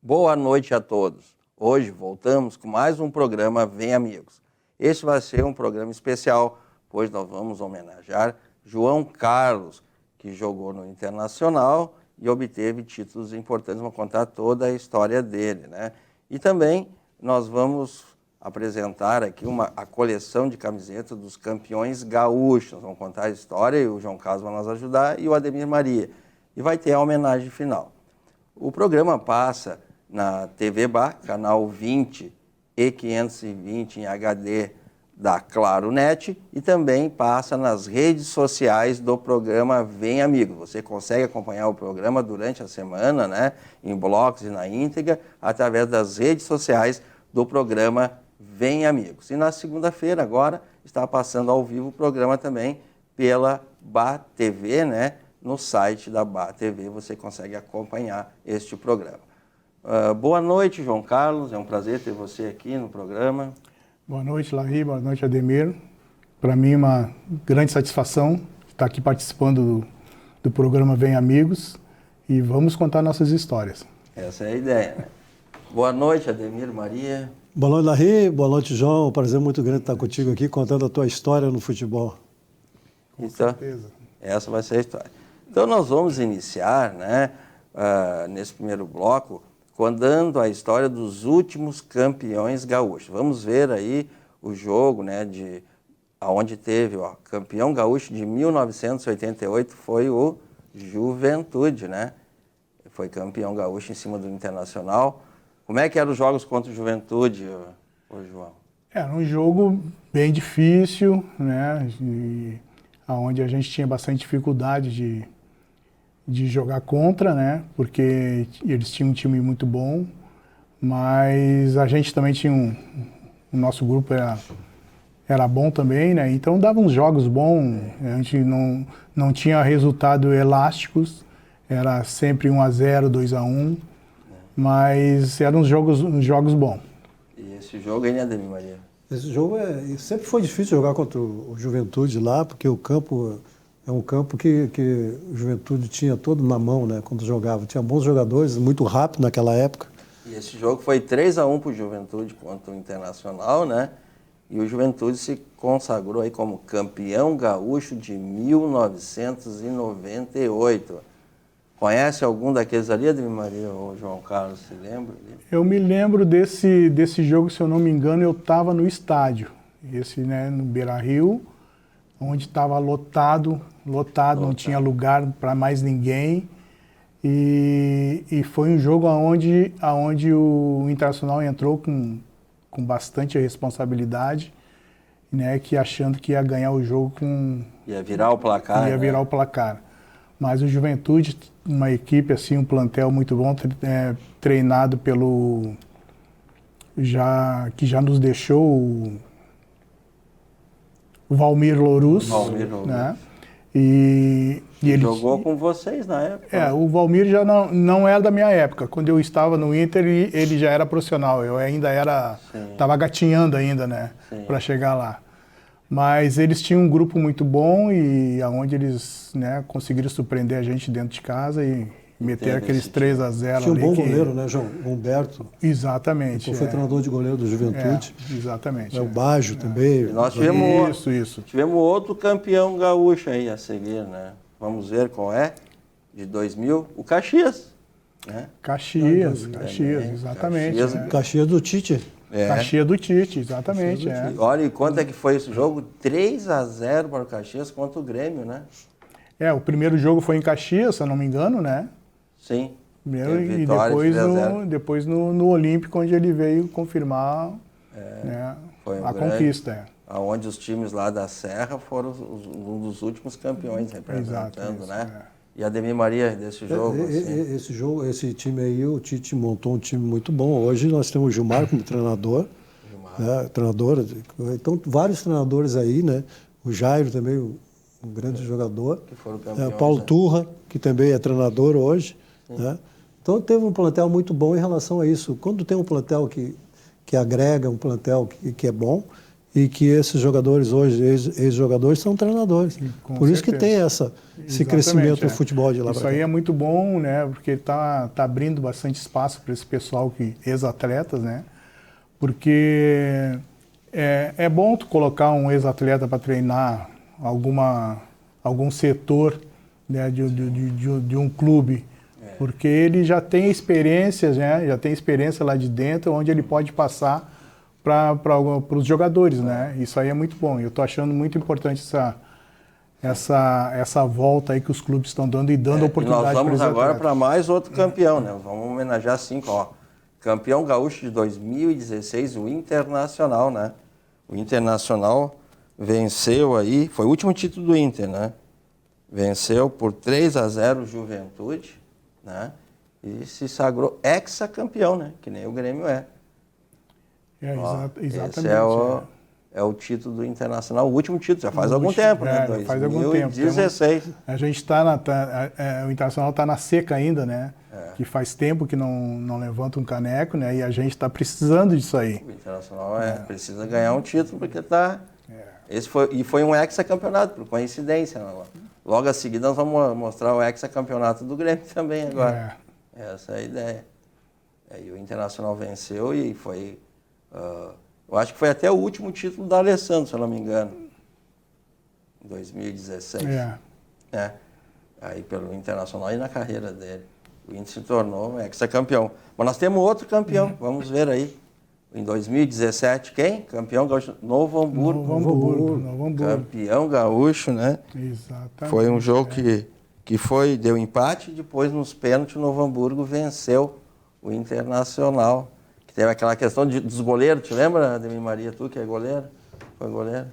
Boa noite a todos. Hoje voltamos com mais um programa Vem Amigos. Este vai ser um programa especial, pois nós vamos homenagear João Carlos, que jogou no Internacional e obteve títulos importantes. Vamos contar toda a história dele, né? E também nós vamos apresentar aqui a coleção de camisetas dos campeões gaúchos. Vamos contar a história e o João Carlos vai nos ajudar e o Ademir Maria. E vai ter a homenagem final. O programa passa na TV Bar, canal 20 e 520 em HD da Claro Net, e também passa nas redes sociais do programa Vem Amigo. Você consegue acompanhar o programa durante a semana, né, em blocos e na íntegra, através das redes sociais do programa Vem Amigos. E na segunda-feira, agora, está passando ao vivo o programa também pela Bar TV, né? No site da Bar TV você consegue acompanhar este programa. Boa noite, João Carlos. É um prazer ter você aqui no programa. Boa noite, Larry. Boa noite, Ademir. Para mim, uma grande satisfação estar aqui participando do programa Vem Amigos e vamos contar nossas histórias. Essa é a ideia, né? Boa noite, Ademir Maria. Boa noite, Larry. Boa noite, João. Um prazer muito grande estar contigo aqui, contando a tua história no futebol. Com certeza. Essa vai ser a história. Então, nós vamos iniciar, né, nesse primeiro bloco, contando a história dos últimos campeões gaúchos. Vamos ver aí o jogo, né, aonde teve, campeão gaúcho de 1988 foi o Juventude, né? Foi campeão gaúcho em cima do Internacional. Como é que eram os jogos contra o Juventude, João? Era um jogo bem difícil, né? Onde a gente tinha bastante dificuldade de jogar contra, né? Porque eles tinham um time muito bom, mas a gente também tinha o nosso grupo era bom também, né? Então dava uns jogos bons, a gente não tinha resultado elásticos, era sempre 1-0, 2-1, mas eram uns jogos bons. E esse jogo aí, né, Ademir Maria? Esse jogo sempre foi difícil jogar contra o Juventude lá, porque o campo é um campo que o Juventude tinha todo na mão, né, quando jogava. Tinha bons jogadores, muito rápido naquela época. E esse jogo foi 3-1 para o Juventude contra o Internacional, né? E o Juventude se consagrou aí como campeão gaúcho de 1998. Conhece algum daqueles ali, Ademir Maria ou João Carlos, se lembra? Eu me lembro desse jogo, se eu não me engano, eu estava no estádio. Esse, né, no Beira-Rio, onde estava lotado, não tinha lugar para mais ninguém. E foi um jogo onde o Internacional entrou com bastante responsabilidade, né, que achando que ia ganhar o jogo Ia virar o placar, Ia virar o placar. Mas o Juventude, uma equipe, assim, um plantel muito bom, treinado que já nos deixou o Valmir Louruz, né? E ele jogou com vocês na época. O Valmir já não era da minha época. Quando eu estava no Inter, ele já era profissional. Eu ainda estava gatinhando ainda, né? Para chegar lá. Mas eles tinham um grupo muito bom e aonde eles, né, conseguiram surpreender a gente dentro de casa e meter aqueles 3-0. Tinha um bom goleiro, né, João? Humberto. Exatamente. Foi treinador de goleiro do Juventude. Exatamente. O Baggio também. E nós tivemos isso. Tivemos outro campeão gaúcho aí a seguir, né? Vamos ver qual é, de 2000, o Caxias. Né? Caxias, exatamente. Caxias do Tite. Caxias do Tite, exatamente. Olha, e quanto é que foi esse jogo? 3-0 para o Caxias contra o Grêmio, né? O primeiro jogo foi em Caxias, se eu não me engano, né? Sim. E depois no Olímpico, onde ele veio confirmar né, a conquista. Onde os times lá da Serra foram um dos últimos campeões representando, né? E Ademir Maria, desse jogo? Esse time aí, o Tite montou um time muito bom. Hoje nós temos o Gilmar como treinador. Treinador. Então, vários treinadores aí, né? O Jairo também, um grande jogador. Que foram campeões, Paulo Turra, que também é treinador hoje. Né? Então, teve um plantel muito bom em relação a isso. Quando tem um plantel que agrega, um plantel que é bom, e que esses jogadores hoje, ex-jogadores, são treinadores. Com Por isso que certeza. tem esse Exatamente, crescimento do futebol de lá Isso para cá. aí é muito bom, né? Porque tá abrindo bastante espaço para esse pessoal ex-atletas, né? Porque é bom tu colocar um ex-atleta para treinar algum setor, né, de um clube, porque ele já tem experiências, né? Já tem experiência lá de dentro, onde ele pode passar para os jogadores, né? Isso aí é muito bom. Eu estou achando muito importante essa volta aí que os clubes estão dando e dando oportunidade para nós vamos eles agora atletas. para mais outro campeão, né? Vamos homenagear 5, ó. Campeão gaúcho de 2016, o Internacional, né? O Internacional venceu aí, foi o último título do Inter, né? Venceu por 3-0 o Juventude, né? E se sagrou hexacampeão, né? Que nem o Grêmio é. Exatamente. Esse é o título do Internacional, o último título, já faz algum tempo, né? Já faz algum tempo. 2016. A gente o Internacional está na seca ainda, né? Que faz tempo que não levanta um caneco, né? E a gente está precisando disso aí. O Internacional precisa ganhar um título porque está... foi um hexacampeonato, por coincidência. Né? Logo a seguir nós vamos mostrar o hexacampeonato do Grêmio também agora. Essa é a ideia. E o Internacional venceu e foi... eu acho que foi até o último título da Alessandro, se eu não me engano. Em 2016. Aí pelo Internacional e na carreira dele. O Inter se tornou hexacampeão. Mas nós temos outro campeão, vamos ver aí. Em 2017, quem? Campeão gaúcho, Novo Hamburgo. Novo Hamburgo. Campeão gaúcho, né? Exatamente. Foi um jogo que deu empate, depois nos pênaltis o Novo Hamburgo venceu o Internacional. Que teve aquela questão dos goleiros, te lembra, Ademir Maria, tu que é goleiro? Foi goleiro?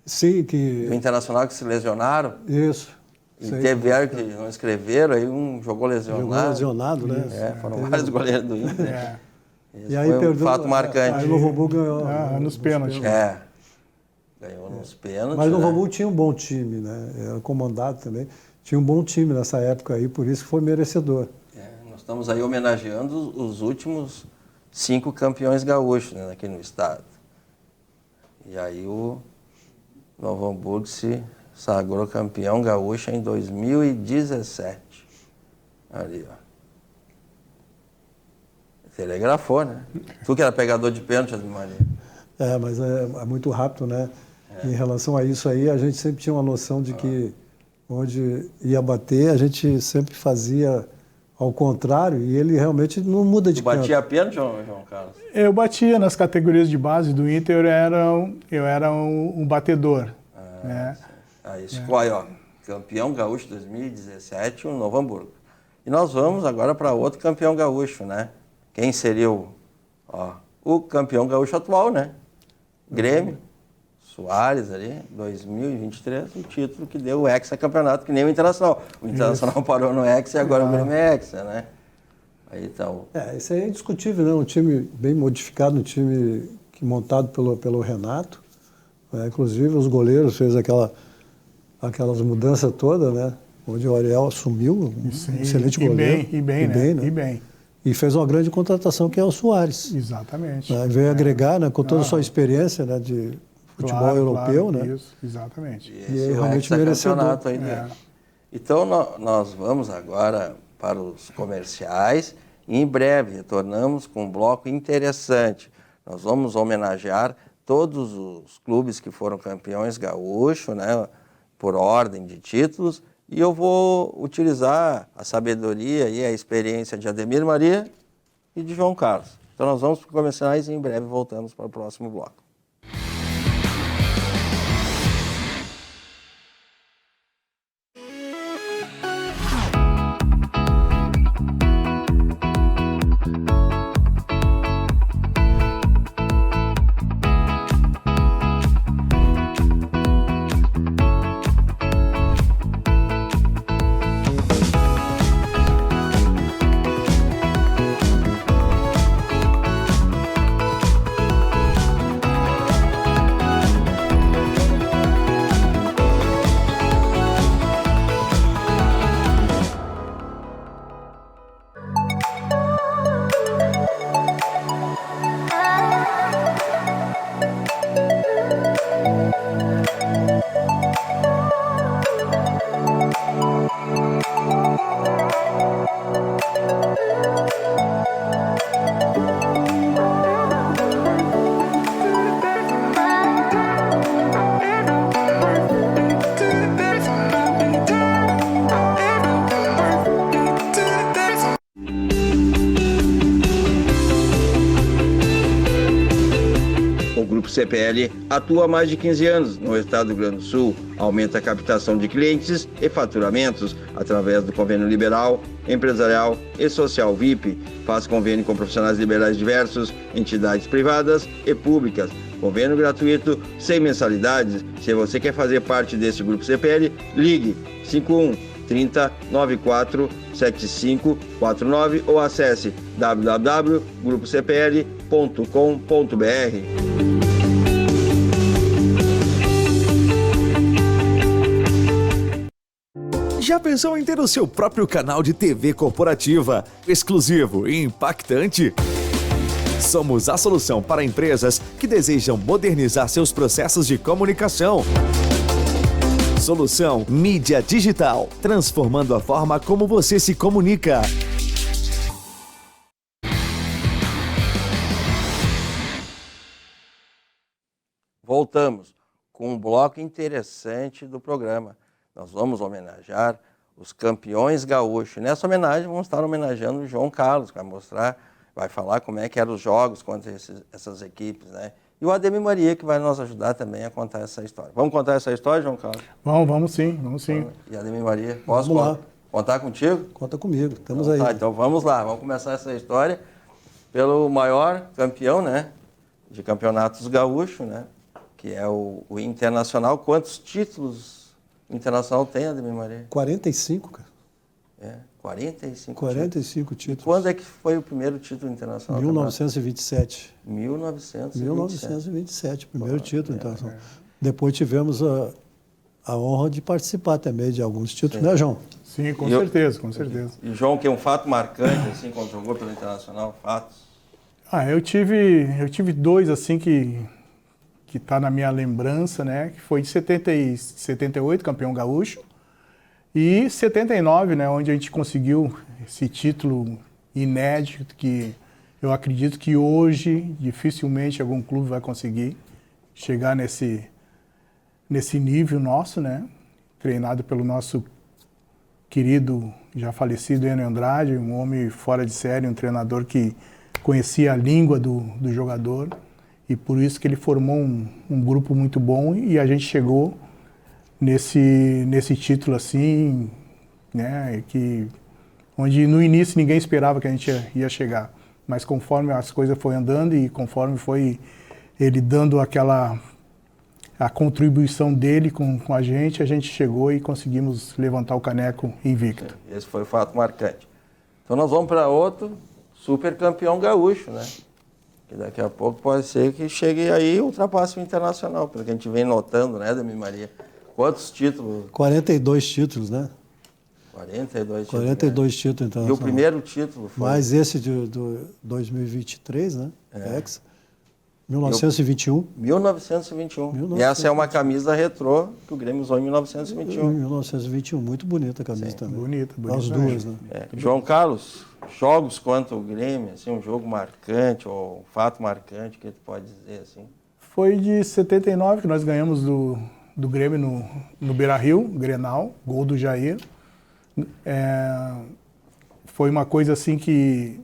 Sim, que... O Internacional que se lesionaram. Isso. E teve que não escreveram, aí um jogou lesionado. Jogou lesionado, né? Foram vários goleiros do Inter. E aí foi perdeu, um fato marcante. Aí o Novo Hamburgo ganhou nos pênaltis. Ganhou nos pênaltis. Mas o Novo Hamburgo tinha um bom time, né? Era comandado também. Tinha um bom time nessa época aí, por isso que foi merecedor. Nós estamos aí homenageando os últimos 5 campeões gaúchos, né, aqui no estado. E aí o Novo Hamburgo se sagrou campeão gaúcho em 2017. Ali, ó. Telegrafou, né? Tu que era pegador de pênalti, Ademir Maria. Mas é muito rápido, né? Em relação a isso aí, a gente sempre tinha uma noção de que onde ia bater, a gente sempre fazia ao contrário, e ele realmente não muda de canto. Batia pênalti, João Carlos? Eu batia nas categorias de base do Inter, eu era um batedor. Né? Aí escolhe, ó, campeão gaúcho 2017, o Novo Hamburgo. E nós vamos agora para outro campeão gaúcho, né? Quem seria o campeão gaúcho atual, né? Grêmio, Soares ali, 2023, o título que deu o hexacampeonato, que nem o Internacional. O Internacional parou no hexa e agora o Grêmio é hexa, né? Aí então... Isso aí é indiscutível, né? Um time bem modificado, um time montado pelo Renato. Inclusive os goleiros fez aquelas mudanças todas, né? Onde o Ariel assumiu, excelente goleiro. E bem. E fez uma grande contratação, que é o Soares. Exatamente. Veio agregar, né, com toda a sua experiência, né, de futebol europeu, né? Isso, exatamente. E esse realmente merecedor. Aí dele. Então nós vamos agora para os comerciais e em breve retornamos com um bloco interessante. Nós vamos homenagear todos os clubes que foram campeões gaúcho, né, por ordem de títulos, e eu vou utilizar a sabedoria e a experiência de Ademir Maria e de João Carlos. Então nós vamos para os comerciais e em breve voltamos para o próximo bloco. CPL atua há mais de 15 anos no estado do Rio Grande do Sul, aumenta a captação de clientes e faturamentos através do convênio liberal, empresarial e social VIP, faz convênio com profissionais liberais diversos, entidades privadas e públicas, convênio gratuito, sem mensalidades. Se você quer fazer parte desse grupo CPL, ligue 51 30 94 7549 ou acesse www.grupocpl.com.br. Já pensou em ter o seu próprio canal de TV corporativa, exclusivo e impactante? Somos a solução para empresas que desejam modernizar seus processos de comunicação. Solução Mídia Digital, transformando a forma como você se comunica. Voltamos com um bloco interessante do programa. Nós vamos homenagear os campeões gaúchos. Nessa homenagem, vamos estar homenageando o João Carlos, que vai falar como é que eram os jogos contra essas equipes, né? E o Ademir Maria, que vai nos ajudar também a contar essa história. Vamos contar essa história, João Carlos? Vamos sim. E Ademir Maria, posso Vamos lá. contar contigo? Conta comigo, estamos Então, aí. tá, então vamos lá, vamos começar essa história pelo maior campeão, né, de campeonatos gaúchos, né, que é o Internacional. Quantos títulos o Internacional tem, Ademir Maria? 45, cara. 45 45 títulos. títulos. Quando é que foi o primeiro título internacional? 1927. 1927. Primeiro título internacional. Depois tivemos a honra de participar também de alguns títulos, né, João? Sim, com certeza. E João, que é um fato marcante, assim, quando jogou pelo Internacional, fatos? Eu tive dois, assim, que está na minha lembrança, né? Que foi de 78, campeão gaúcho, e 79, né? Onde a gente conseguiu esse título inédito que eu acredito que hoje dificilmente algum clube vai conseguir chegar nesse nível nosso, né? Treinado pelo nosso querido, já falecido Enio Andrade, um homem fora de série, um treinador que conhecia a língua do jogador, e por isso que ele formou um grupo muito bom, e a gente chegou nesse título assim, né, onde no início ninguém esperava que a gente ia chegar, mas conforme as coisas foram andando e conforme foi ele dando a contribuição dele com a gente chegou e conseguimos levantar o caneco invicto. Esse foi o fato marcante. Então nós vamos para outro super campeão gaúcho, né? Que daqui a pouco pode ser que chegue aí e ultrapasse o Internacional, pelo que a gente vem notando, né, Ademir Maria? Quantos títulos? 42 títulos, né? 42 títulos. 42 títulos internacionais. E o primeiro título foi? Mais esse do 2023, né? Hexa. 1921. 1921. E essa é uma camisa retrô que o Grêmio usou em 1921. 1921, muito bonita a camisa também. Bonita. As duas, né? João Carlos, jogos contra o Grêmio, assim, um jogo marcante ou um fato marcante que tu pode dizer assim? Foi de 79 que nós ganhamos do Grêmio no Beira-Rio, Grenal, gol do Jair. Foi uma coisa assim que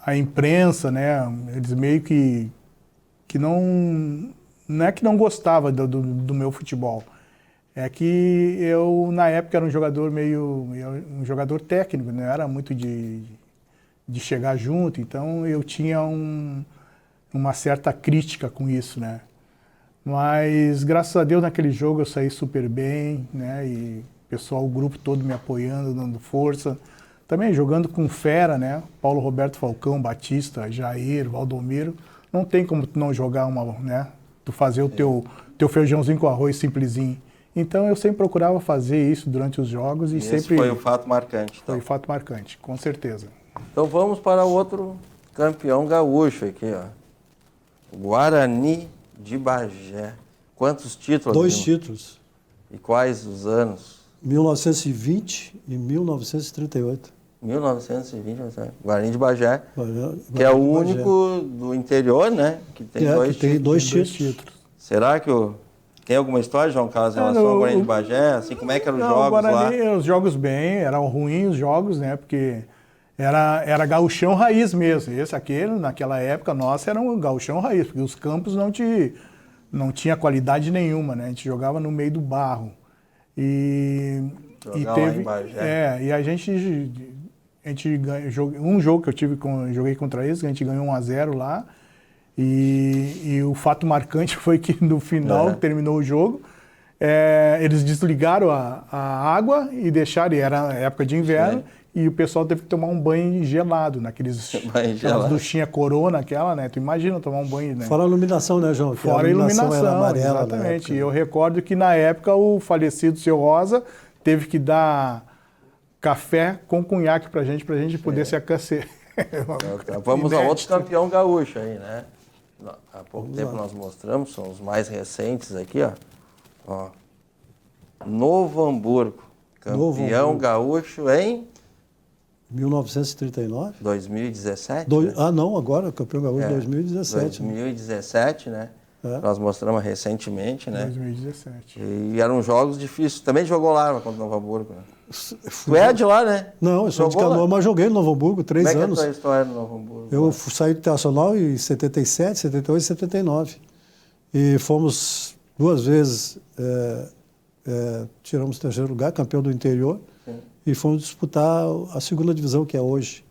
a imprensa, né, eles meio que não é que não gostava do meu futebol, é que eu na época era um jogador um jogador técnico, não era muito de chegar junto, então eu tinha uma certa crítica com isso, né? Mas graças a Deus naquele jogo eu saí super bem, né? E o grupo todo me apoiando, dando força. Também jogando com fera, né? Paulo Roberto Falcão, Batista, Jair, Valdomiro. Não tem como tu não jogar né? Tu fazer o teu feijãozinho com arroz simplesinho. Então eu sempre procurava fazer isso durante os jogos e sempre... Esse foi o fato marcante. Então. Foi o fato marcante, com certeza. Então vamos para outro campeão gaúcho aqui, ó. Guarani de Bagé. Quantos títulos? 2 títulos. E quais os anos? 1920 e 1938. 1920, Guarani de Bagé, que é o único do interior, né? Que tem dois títulos. Será que tem alguma história, João Carlos, em relação ao Guarani de Bagé? Assim, como é que eram os jogos Guarani, lá? Os jogos bem, eram ruins os jogos, né? Porque era gauchão raiz mesmo. Naquela época, nossa, era um gauchão raiz, porque os campos não tinha qualidade nenhuma, né? A gente jogava no meio do barro. Jogava lá em Bagé. E a gente ganhou, um jogo que joguei contra eles, a gente ganhou 1-0 lá. E o fato marcante foi que no final, terminou o jogo, eles desligaram a água e deixaram, e era época de inverno, e o pessoal teve que tomar um banho gelado, aquelas duchinhas Corona, né? Tu imagina tomar um banho, né? Fora a iluminação, né, João? Fora a iluminação, era amarela, exatamente. E eu recordo que na época o falecido seu Rosa teve que dar café com conhaque pra gente poder se aquecer. Vamos a outro campeão gaúcho aí, né? Há pouco tempo nós mostramos, são os mais recentes aqui, ó. Novo Hamburgo, campeão gaúcho em 1939? 2017. Né? Não, agora, campeão gaúcho 2017. 2017, né? Nós mostramos recentemente, né? 2017. E eram jogos difíceis. Também jogou lá contra o Novo Hamburgo, né? Tu é de lá, né? Não, eu sou de Canoa, mas joguei no Novo Hamburgo 3 anos. Como é que é a tua história no Novo Hamburgo? Eu saí do Internacional em 77, 78 e 79. E fomos 2 vezes, tiramos o 3º lugar, campeão do interior. Sim. E fomos disputar a 2ª divisão, que é hoje.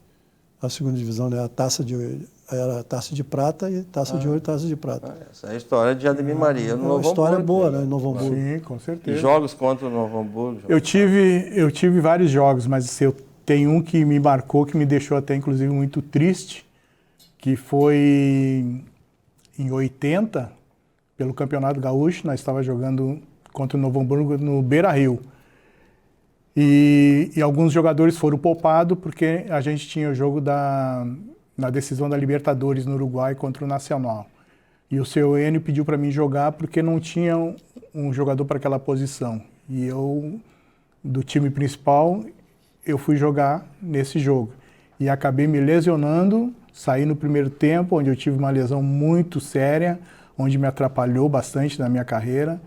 A 2ª divisão, né? Era a taça de prata e taça de ouro e taça de prata. Essa é a história de Ademir Maria no Novo Hamburgo. Uma história boa, né? Novo Hamburgo. Sim, com certeza. E jogos contra o Novo Hamburgo? Eu tive vários jogos, mas eu tenho um que me marcou, que me deixou até, inclusive, muito triste, que foi em 80, pelo Campeonato Gaúcho. Nós estávamos jogando contra o Novo Hamburgo no Beira-Rio. E alguns jogadores foram poupados porque a gente tinha o jogo na decisão da Libertadores no Uruguai contra o Nacional. E o seu Enio pediu para mim jogar porque não tinha um jogador para aquela posição. E eu, do time principal, eu fui jogar nesse jogo. E acabei me lesionando, saí no primeiro tempo, onde eu tive uma lesão muito séria, onde me atrapalhou bastante na minha carreira,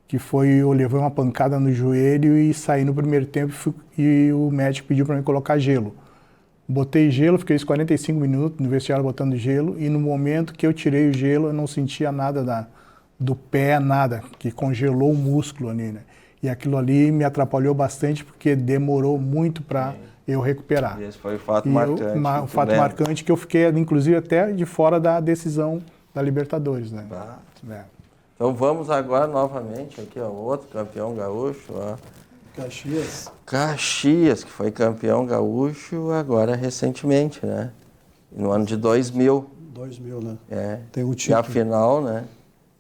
que foi, eu levei uma pancada no joelho e saí no primeiro tempo e o médico pediu para mim colocar gelo. Botei gelo, fiquei uns 45 minutos no vestiário botando gelo, e no momento que eu tirei o gelo, eu não sentia nada do pé, nada, que congelou o músculo ali, né? E aquilo ali me atrapalhou bastante, porque demorou muito para eu recuperar. Esse foi o fato marcante. O fato marcante que eu fiquei, inclusive, até de fora da decisão da Libertadores, né? Então vamos agora novamente aqui, ó, outro campeão gaúcho, ó. Caxias, que foi campeão gaúcho agora recentemente, né? No ano de 2000. 2000, né? Tem um título. E a final, né?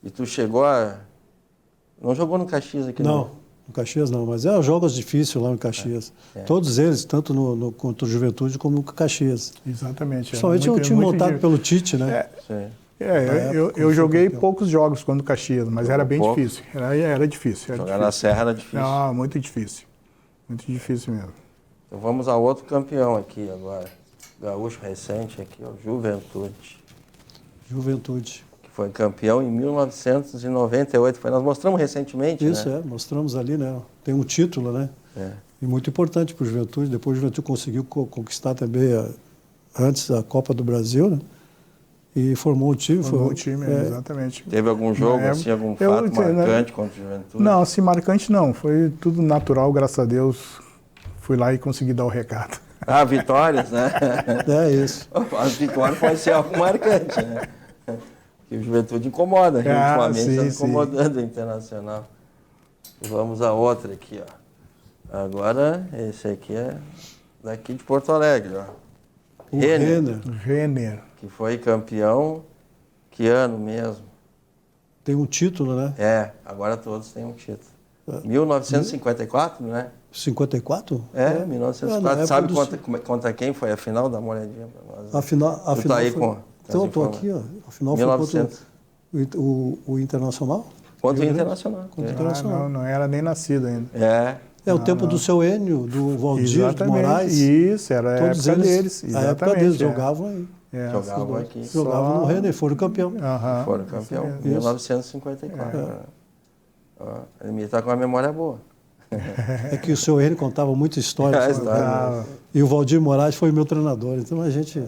E tu chegou a... Não jogou no Caxias aqui, não? No Caxias não, mas jogos difíceis lá no Caxias. Todos eles, tanto contra o Juventude como no Caxias. Exatamente. Principalmente um time montado pelo Tite, né? Eu joguei poucos jogos contra o Caxias, mas era bem difícil. Era difícil. Jogar na Serra era difícil. Não, muito difícil. Muito difícil mesmo. Então vamos a outro campeão aqui agora. Gaúcho recente aqui, ó, Juventude. Que foi campeão em 1998. Nós mostramos recentemente, Isso, né? Mostramos ali, né? Tem um título, né? E muito importante para o Juventude. Depois o Juventude conseguiu conquistar também, antes, a Copa do Brasil, né? E formou um time. Exatamente. Teve algum jogo, assim, algum fato marcante contra o Juventude? Não, assim, marcante não. Foi tudo natural, graças a Deus. Fui lá e consegui dar o recado. Vitórias, né? Isso. As vitórias podem ser algo marcante, né? Porque o Juventude incomoda, ultimamente está incomodando o Internacional. Vamos a outra aqui, ó. Agora, esse aqui é daqui de Porto Alegre, ó. O Renner. Que foi campeão, que ano mesmo? Tem um título, né? Agora todos têm um título. 1954, né? 54? 1954. Sabe contra quem foi a final? Dá uma olhadinha para nós. A final tá aí foi... com Então, eu estou aqui, ó. A final 1900. Foi contra o Internacional? Contra o Internacional. Não era nem nascido ainda. O tempo do seu Enio, do Valdir, do Moraes. Isso, era a época deles. A época deles, jogavam aí. Jogavam aqui. Jogavam no Renner, foram campeão. Foram campeão, em 1954. Ele está com uma memória boa. É que o seu Henrique contava muita história. A sobre- história. E o Valdir Moraes foi meu treinador. Então a gente...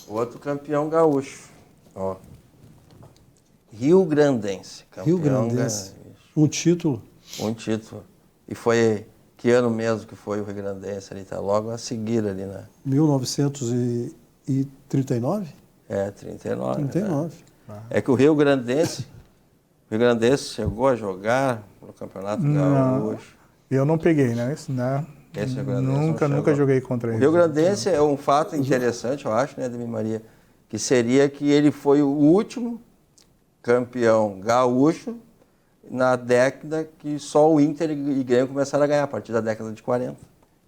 Outro campeão gaúcho. Ó. Rio Grandense. Rio Campeão Grandense. gaúcho. Um título. Um título. E foi que ano mesmo que foi o Rio Grandense ali? Tá logo a seguir ali, né? 1939? 39. 39. Né? É que o Rio Grandense chegou a jogar no Campeonato Não. Gaúcho. Eu não peguei, né? Isso, né? Esse Rio Grandense não Nunca chegou. joguei contra O ele. Rio Grandense é um fato interessante, eu acho, né, Demi Maria? Que seria que ele foi o último campeão gaúcho na década que só o Inter e Grêmio começaram a ganhar, a partir da década de 40.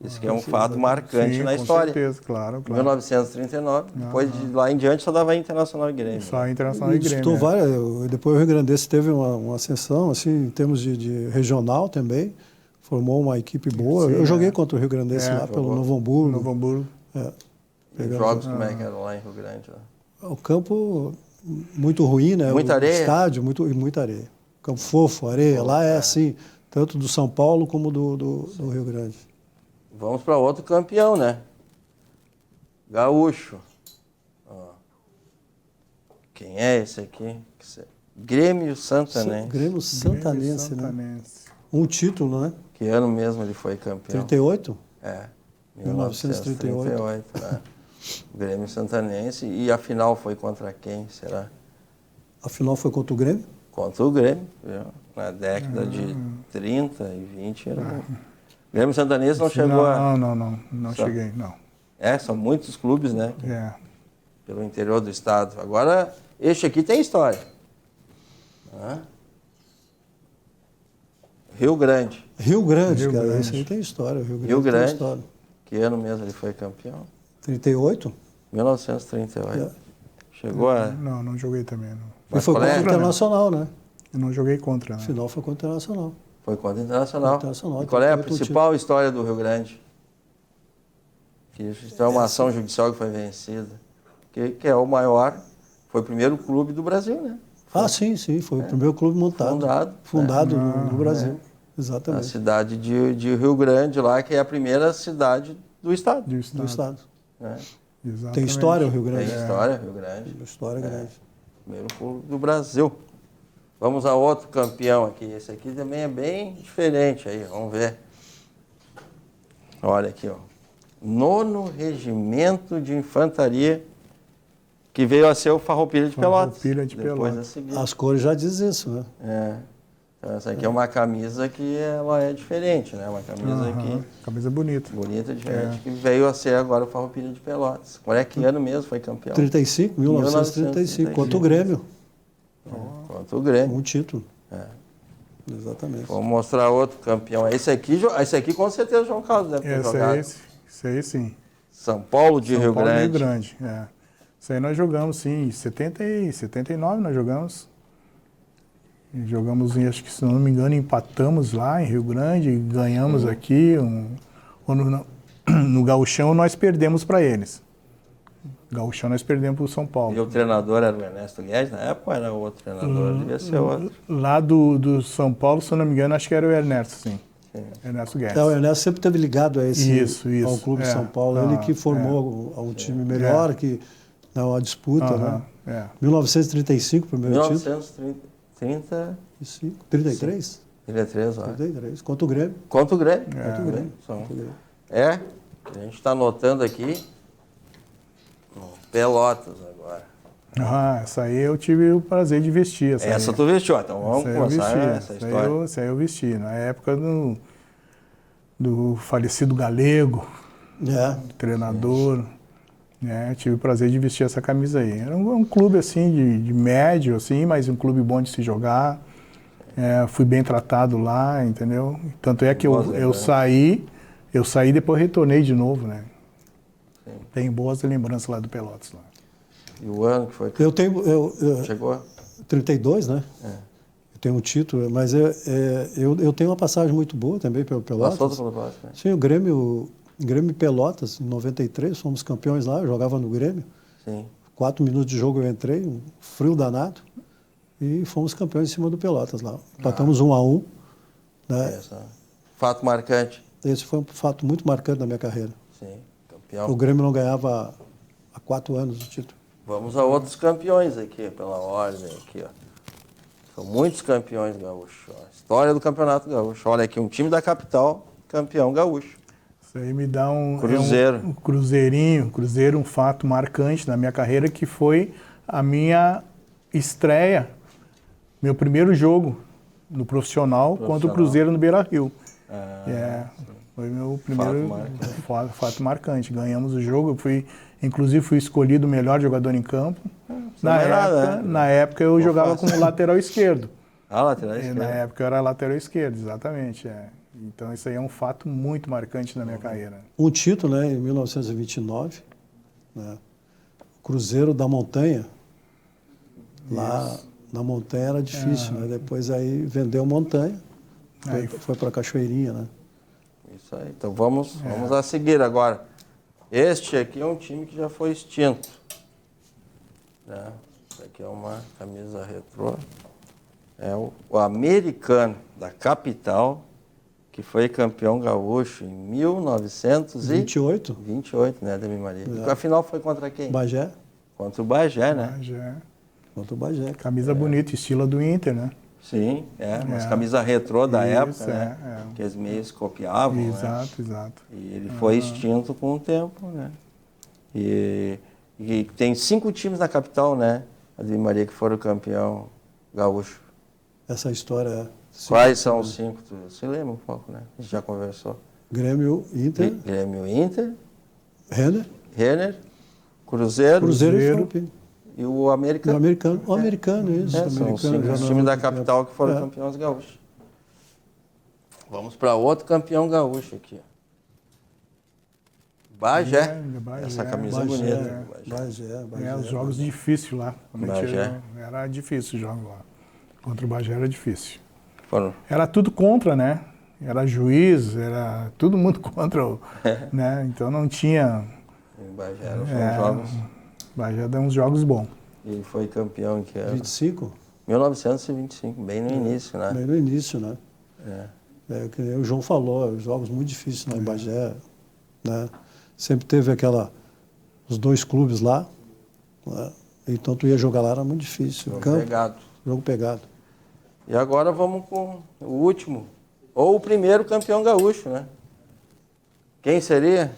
Isso que é um fato marcante Sim, na com história. certeza, claro. 1939, depois de lá em diante só dava Internacional e Grêmio. Só Internacional e Grêmio. Disputou né? várias. Depois o Rio Grandense teve uma ascensão, assim, em termos de regional também. Formou uma equipe boa. Sim, Eu joguei contra o Rio Grandense lá pelo Novo Hamburgo. Novo Hamburgo. É. E os jogos como é que eram lá em Rio Grande? Ó? O campo muito ruim, né? Muita o areia? Estádio, muita areia. Campo fofo, areia. Lá é assim, tanto do São Paulo como do Rio Grande. Vamos para outro campeão, né? Gaúcho. Ó. Quem é esse aqui? Grêmio Santanense. Grêmio Santanense, né? Santanense. Um título, né? Que ano mesmo ele foi campeão? 38? É, 1938. 1938, né? O Grêmio Santanense. E a final foi contra quem, será? A final foi contra o Grêmio? Contra o Grêmio, viu? Na década de 30 e 20. Era... O Grêmio Santanense não chegou a... Não Só- cheguei, não. É, são muitos clubes, né? É. Pelo interior do estado. Agora, este aqui tem história. Hã? Rio Grande. Rio Grande, Rio cara. Grande. Isso aí tem história. Rio Grande, Rio tem Grande. história. Que ano mesmo ele foi campeão? 38? 1938. É. Chegou a... Não joguei também, não. E foi qual contra é? o Internacional, né? Eu não joguei contra, A né? final foi contra o Internacional. Foi contra o Internacional. Internacional, E qual é a 38 principal história do Rio Grande? Que isso é uma ação judicial que foi vencida. Que é o maior, foi o primeiro clube do Brasil, né? Ah, sim. Foi o primeiro clube montado. Fundado, no Brasil. Na Exatamente. cidade de Rio Grande, lá, que é a primeira cidade do estado. Do Do estado. estado. Né? Exatamente. Tem história o Rio Tem Grande. história, Rio Grande. Uma história grande. Primeiro clube do Brasil. Vamos a outro campeão aqui. Esse aqui também é bem diferente aí, vamos ver. Olha aqui, ó. 9º Regimento de Infantaria, que veio a ser o Farroupilha de Pelotas. Farroupilha de depois Pelotas. a seguir. As cores já dizem isso, né? É. Então, essa aqui é uma camisa que ela é diferente, né? Uma camisa Aham, camisa bonita. bonita, diferente, que veio a ser agora o Farroupilha de Pelotas. Qual é que ano mesmo foi campeão? 1935, contra o Grêmio. Contra o Grêmio. Um título. É. Exatamente. Vou mostrar outro campeão. Esse aqui com certeza o João Carlos deve ter jogado. Esse aí sim. São Paulo de São Rio Paulo, Grande. Rio Grande, é. Isso aí nós jogamos, sim. Em 79 nós jogamos. E jogamos, acho que se não me engano, empatamos lá em Rio Grande, ganhamos aqui. No Gauchão nós perdemos para eles. Gauchão nós perdemos para o São Paulo. E o treinador era o Ernesto Guedes na época ou era outro treinador? Devia ser outro. Lá do São Paulo, se eu não me engano, acho que era o Ernesto, sim. Sim. Ernesto Guedes. O Ernesto sempre esteve ligado a Isso, ao Clube de é. São Paulo. Ele que formou um time melhor, que dá uma disputa, Aham, né? é. 1935, primeiro título. 1930, 33? 33, ó. 33. Contra o Grêmio. Contra o Grêmio. É. Contra o Grêmio. São- Contra o Grêmio. É, a gente está anotando aqui. Pelotas agora. Ah, essa aí eu tive o prazer de vestir. Essa aí. tu vestiu, então vamos Essa aí eu começar vesti, essa história. Essa aí eu vesti. Na época do falecido Galego, É. treinador. Né, tive o prazer de vestir essa camisa aí. Era um clube assim, de médio, assim, mas um clube bom de se jogar. É, fui bem tratado lá, entendeu? Tanto é que eu saí e depois retornei de novo, né? Sim. Tem boas lembranças lá do Pelotas. Lá. E o ano que foi? Eu tenho. Chegou? 32, né? É. Eu tenho um título, mas eu tenho uma passagem muito boa também pelo Pelotas. Passou pelo Pelotas, né? Sim, o Grêmio Pelotas, em 93, fomos campeões lá, eu jogava no Grêmio. Sim. 4 minutos de jogo eu entrei, um frio danado, e fomos campeões em cima do Pelotas lá. Empatamos 1-1, né? Essa. Fato marcante. Esse foi um fato muito marcante na minha carreira. Sim, campeão. O Grêmio não ganhava há 4 anos o título. Vamos a outros campeões aqui, pela ordem aqui, ó. São muitos campeões gaúchos. Ó. História do Campeonato Gaúcho. Olha aqui, um time da capital, campeão gaúcho. Isso aí me dá um... Cruzeiro. Um cruzeirinho. Cruzeiro, um fato marcante na minha carreira, que foi a minha estreia, meu primeiro jogo no profissional contra o Cruzeiro no Beira-Rio. Foi meu primeiro fato marcante. Ganhamos o jogo, inclusive fui escolhido o melhor jogador em campo. Na época eu jogava como lateral esquerdo. Lateral esquerdo. Na época eu era lateral esquerdo, exatamente. Então isso aí é um fato muito marcante na minha carreira. Um título, né, em 1929, né, o Cruzeiro da Montanha. Lá na Montanha era difícil, né? Depois aí vendeu Montanha, foi para Cachoeirinha, né? Isso aí. Então vamos a seguir agora. Este aqui é um time que já foi extinto. Né? Isso aqui é uma camisa retrô. É o Americano da capital, que foi campeão gaúcho em 1928. 28, né, Ademir Maria? E a final foi contra quem? Bagé. Contra o Bagé, né? Contra o Bagé. Camisa bonita, estilo do Inter, né? Sim, umas camisas retrô da época, né? Que os meios copiavam, exato. E ele foi extinto com o tempo, né? E tem 5 times na capital, né? Ademir Maria, que foram campeão gaúcho. Essa história é... Quais são os 5? Você lembra um pouco, né? A gente já conversou. Grêmio, Inter. Renner. Cruzeiro e o Americano. O Americano, isso. São os 5 times da capital que foram campeões gaúchos. Vamos para outro campeão gaúcho aqui. Bagé. Essa camisa bonita. Bagé. Os jogos difíceis lá. Bagé. Era difícil o jogo lá. Contra o Bagé era difícil. Foram. Era tudo contra, né? Era juiz, era todo mundo contra, né? Então não tinha... Bagé foram jogos... Bagé deu uns jogos bons. E ele foi campeão em que ano? 25? 1925, bem no início, né? Bem no início, né? Que o João falou, jogos muito difíceis lá em Bagé, né? Sempre teve os 2 clubes lá, né? Então tu ia jogar lá, era muito difícil. Jogo pegado. E agora vamos com o último, ou o primeiro campeão gaúcho, né? Quem seria?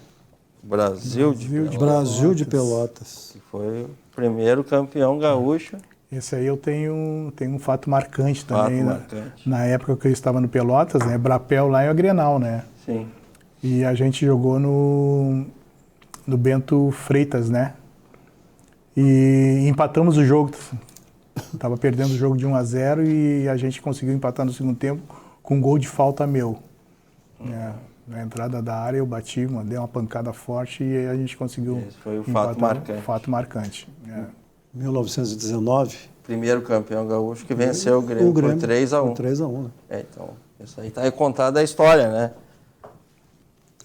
Brasil de Pelotas. Que foi o primeiro campeão gaúcho. Esse aí eu tenho um fato marcante também. Na época que eu estava no Pelotas, né? Brapel lá e o Grenal, né? Sim. E a gente jogou no Bento Freitas, né? E empatamos o jogo. Estava perdendo o jogo de 1-0 e a gente conseguiu empatar no segundo tempo com um gol de falta meu. Na entrada da área eu bati, dei uma pancada forte e a gente conseguiu. Esse foi o fato marcante. Fato marcante. 1919. Primeiro campeão gaúcho que venceu o Grêmio por 3-1. 3-1, né? Então, isso aí está contada a história, né?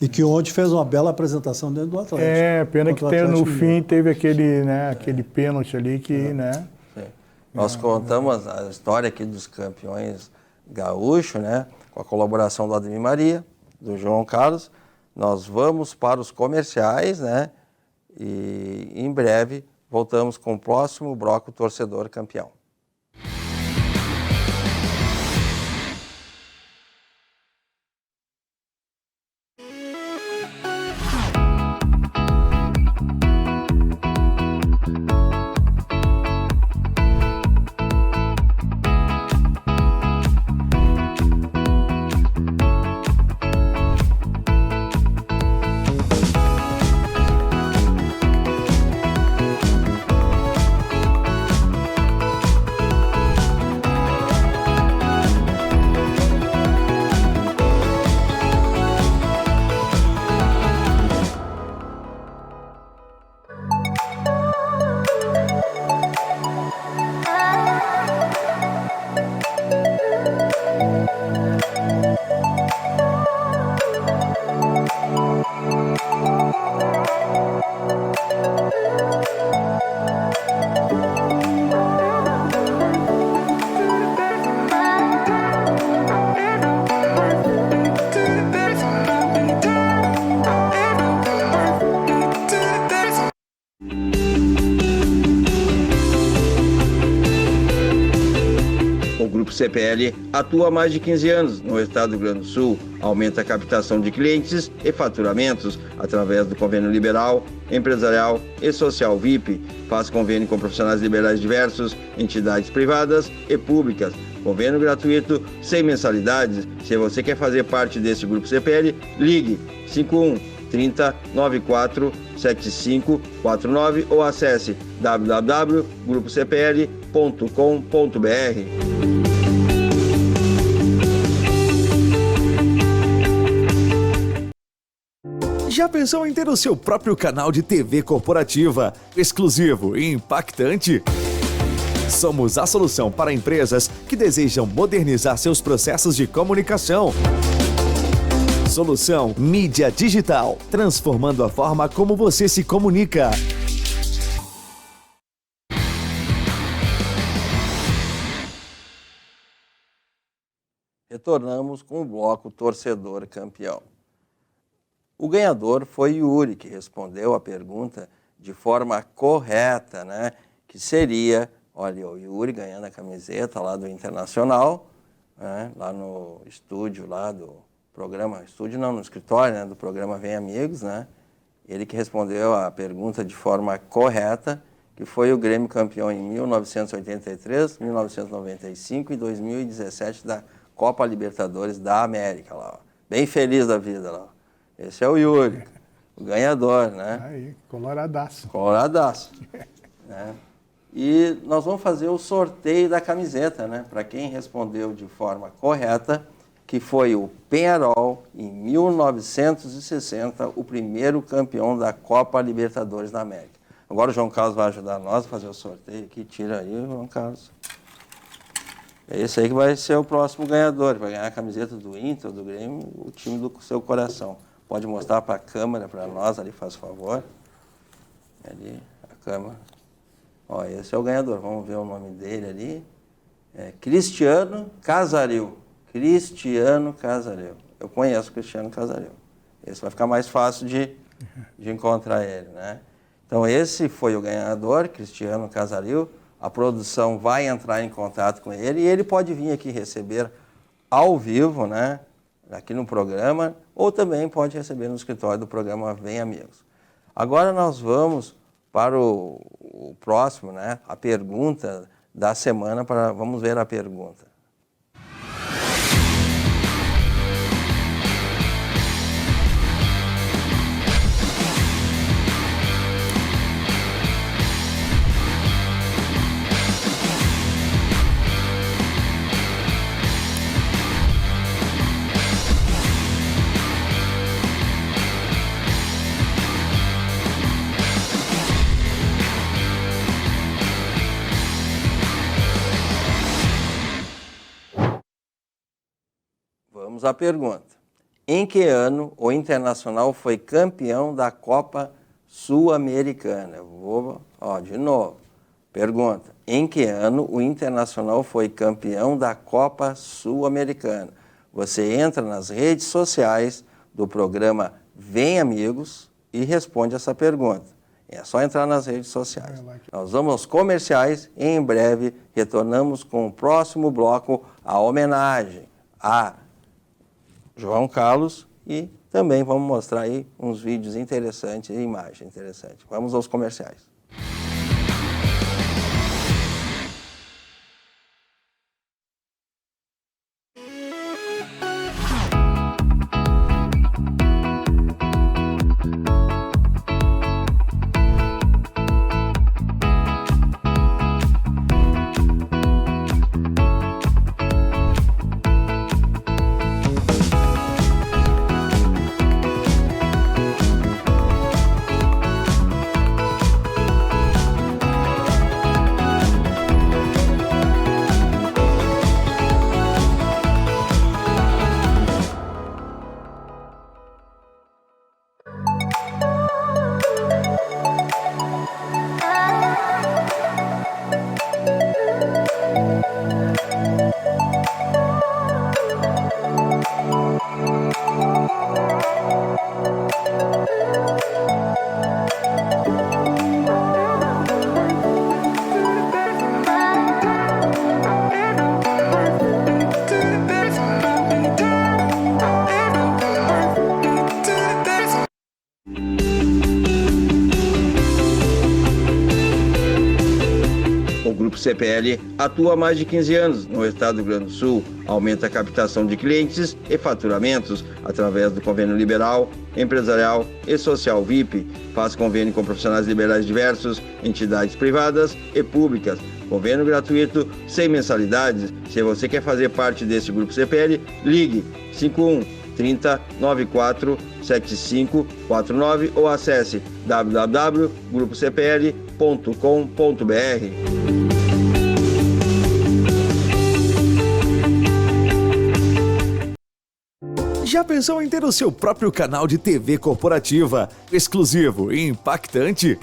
E que ontem fez uma bela apresentação dentro do Atlético. Pena que no fim teve aquele pênalti ali que, né? Sim. Nós contamos a história aqui dos campeões gaúchos, né? Com a colaboração do Ademir Maria, do João Carlos. Nós vamos para os comerciais, né? E em breve voltamos com o próximo bloco Torcedor Campeão. CPL atua há mais de 15 anos no estado do Rio Grande do Sul, aumenta a captação de clientes e faturamentos através do convênio liberal, empresarial e social VIP, faz convênio com profissionais liberais diversos, entidades privadas e públicas, convênio gratuito, sem mensalidades. Se você quer fazer parte desse grupo CPL, ligue 51 30 94 7549 ou acesse www.grupocpl.com.br. Já pensou em ter o seu próprio canal de TV corporativa, exclusivo e impactante? Somos a solução para empresas que desejam modernizar seus processos de comunicação. Solução Mídia Digital, transformando a forma como você se comunica. Retornamos com o bloco Torcedor Campeão. O ganhador foi Yuri, que respondeu a pergunta de forma correta, né? Que seria, olha, o Yuri ganhando a camiseta lá do Internacional, né? Lá no estúdio lá do programa, estúdio não, no escritório, né? Do programa Vem Amigos, né? Ele que respondeu a pergunta de forma correta, que foi o Grêmio campeão em 1983, 1995 e 2017 da Copa Libertadores da América, lá, ó. Bem feliz da vida lá. Esse é o Yuri, o ganhador, né? Aí, coloradaço. Coloradaço. Né? E nós vamos fazer o sorteio da camiseta, né? Para quem respondeu de forma correta, que foi o Peñarol, em 1960, o primeiro campeão da Copa Libertadores da América. Agora o João Carlos vai ajudar nós a fazer o sorteio aqui. Tira aí, João Carlos. É esse aí que vai ser o próximo ganhador. Vai ganhar a camiseta do Inter, do Grêmio, o time do seu coração. Pode mostrar para a câmera, para nós ali, faz favor. Ali, a câmera. Ó, esse é o ganhador. Vamos ver o nome dele ali. É Cristiano Casaril. Cristiano Casaril. Eu conheço o Cristiano Casaril. Esse vai ficar mais fácil de encontrar ele, né? Então, esse foi o ganhador, Cristiano Casaril. A produção vai entrar em contato com ele e ele pode vir aqui receber ao vivo, né? Aqui no programa, ou também pode receber no escritório do programa Vem Amigos. Agora nós vamos para o próximo, né? A pergunta da semana, vamos ver a pergunta. Vamos à pergunta. Em que ano o Internacional foi campeão da Copa Sul-Americana? De novo. Pergunta. Em que ano o Internacional foi campeão da Copa Sul-Americana? Você entra nas redes sociais do programa Vem Amigos e responde essa pergunta. É só entrar nas redes sociais. Nós vamos aos comerciais e em breve retornamos com o próximo bloco, a homenagem a João Carlos e também vamos mostrar aí uns vídeos interessantes e imagens interessantes. Vamos aos comerciais. Grupo CPL atua há mais de 15 anos no estado do Rio Grande do Sul, aumenta a captação de clientes e faturamentos através do convênio liberal, empresarial e social VIP, faz convênio com profissionais liberais diversos, entidades privadas e públicas, convênio gratuito, sem mensalidades. Se você quer fazer parte desse Grupo CPL, ligue 51 30 94 7549 ou acesse www.grupocpl.com.br. Já pensou em ter o seu próprio canal de TV corporativa, exclusivo e impactante?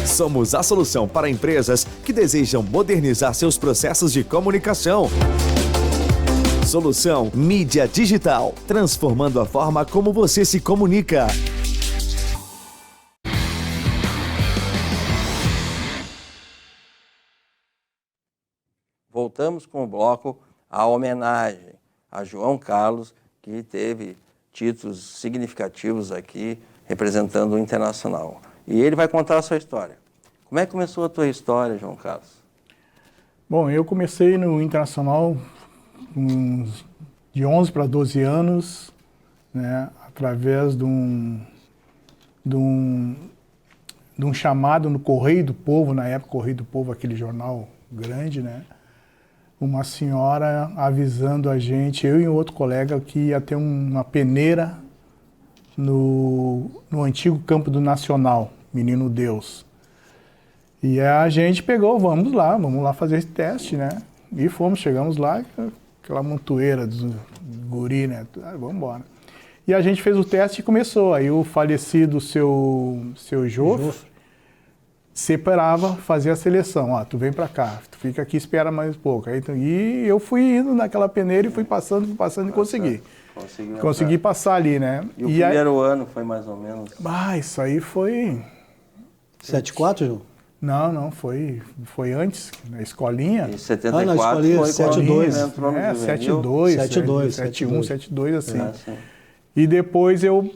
Somos a solução para empresas que desejam modernizar seus processos de comunicação. Solução Mídia Digital, transformando a forma como você se comunica. Voltamos com o bloco a homenagem a João Carlos, que teve títulos significativos aqui, representando o Internacional. E ele vai contar a sua história. Como é que começou a tua história, João Carlos? Bom, eu comecei no Internacional de 11 para 12 anos, né, através de um chamado no Correio do Povo, na época Correio do Povo, aquele jornal grande, né? Uma senhora avisando a gente, eu e um outro colega, que ia ter uma peneira no antigo campo do Nacional, Menino Deus. E a gente pegou, vamos lá fazer esse teste, né? E chegamos lá, aquela montoeira dos guri, né? Vamos embora. E a gente fez o teste e começou. Aí o falecido seu Jofre separava, fazia a seleção. Ó, tu vem pra cá, tu fica aqui, espera mais um pouco. Aí, e eu fui indo naquela peneira e fui passando e consegui. Consegui passar ali, né? E o primeiro ano foi mais ou menos... Isso aí foi... 7-4, João? Não, foi antes, na escolinha. Em 74 na escolinha, foi 7-2. Entrou no 7-2, 7-1, 7-2, assim. E depois eu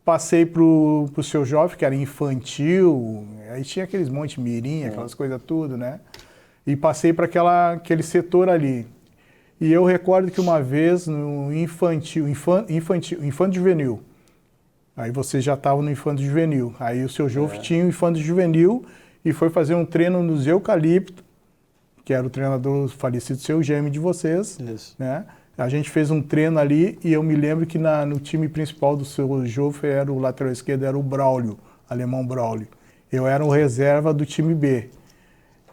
passei pro seu jovem, que era infantil, aí tinha aqueles monte mirim, aquelas coisas tudo, né? E passei para aquele setor ali. E eu recordo que uma vez no infanto juvenil, aí você já estava no infanto juvenil, aí o seu jovem tinha o infanto juvenil e foi fazer um treino nos Eucalipto, que era o treinador falecido seu Gêmeo de vocês, né? A gente fez um treino ali e eu me lembro que no time principal do seu Jofre era o lateral esquerdo, era o Braulio, alemão Braulio. Eu era o reserva do time B.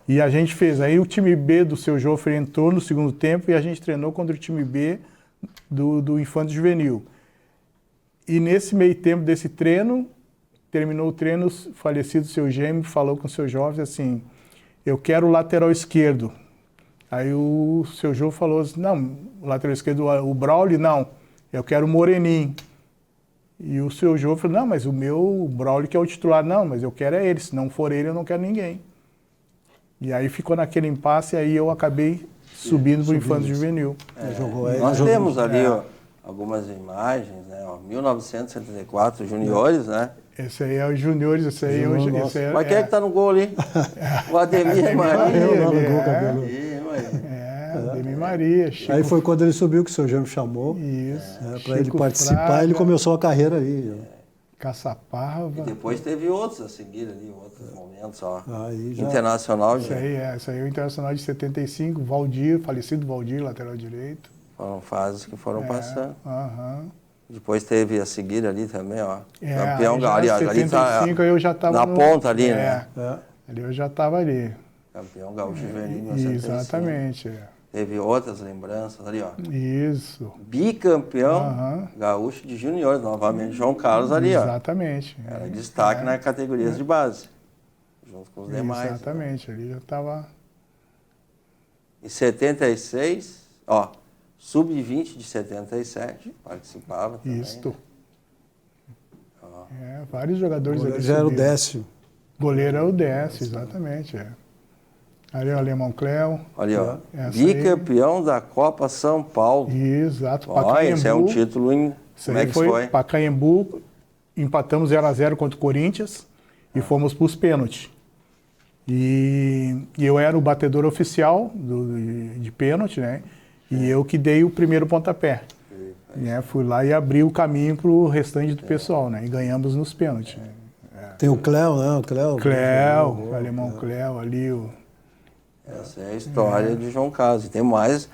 E a gente fez. Aí o time B do seu Jofre entrou no segundo tempo e a gente treinou contra o time B do Infanto Juvenil. E nesse meio tempo desse treino, terminou o treino, o falecido seu Gêmeo falou com o seu Jofre assim, eu quero o lateral esquerdo. Aí o seu Jô falou assim, não, o lateral esquerdo, o Braulio, não, eu quero o Moreninho. E o seu Jô falou, não, mas o Braulio que é o titular, não, mas eu quero é ele, se não for ele eu não quero ninguém. E aí ficou naquele impasse e aí eu acabei subindo para o Infanto Juvenil. Nós temos ali algumas imagens, né, 1974, juniores, né? Esse aí é os juniores, esse aí hoje. Mas quem é que tá no gol ali? O Ademir Maria. Ademir Maria. Chico... Aí foi quando ele subiu, que o seu Gêmeo chamou. Isso. Para ele participar, Fraga, ele começou a carreira aí. Caçapava. E depois teve outros a seguir ali, outros momentos, ó. Internacional. Isso aí é o Internacional de 75, Valdir, falecido Valdir, lateral direito. Foram fases que foram passando. Depois teve a seguir ali também, ó. Campeão gaúcho. Em 75 eu já estava na ponta ali, né? Ali eu já estava ali. Campeão gaúcho juvenil em 75. Exatamente. Teve outras lembranças ali, ó. Isso. Bicampeão gaúcho de juniores, novamente João Carlos ali, ó. Exatamente. Era destaque nas categorias de base, junto com os demais. Exatamente, ali já estava... Em 76, ó, sub-20 de 77, participava também. Isto. Né? Vários jogadores ali. Já era o Décio. Goleiro era o Décio, exatamente. Ali o Alemão Cléo. Olha, ó, bicampeão da Copa São Paulo. Exato. Olha, esse é um título em... Como é que foi? Pacaembu, empatamos 0-0 contra o Corinthians e fomos para os pênaltis. E eu era o batedor oficial de pênalti, né? E eu que dei o primeiro pontapé. Né? Fui lá e abri o caminho para o restante do pessoal, né? E ganhamos nos pênaltis. Né? Tem o Cléo, né? O Cléo. Cléo, o alemão Cléo ali. Essa é a história de João Carlos. E tem mais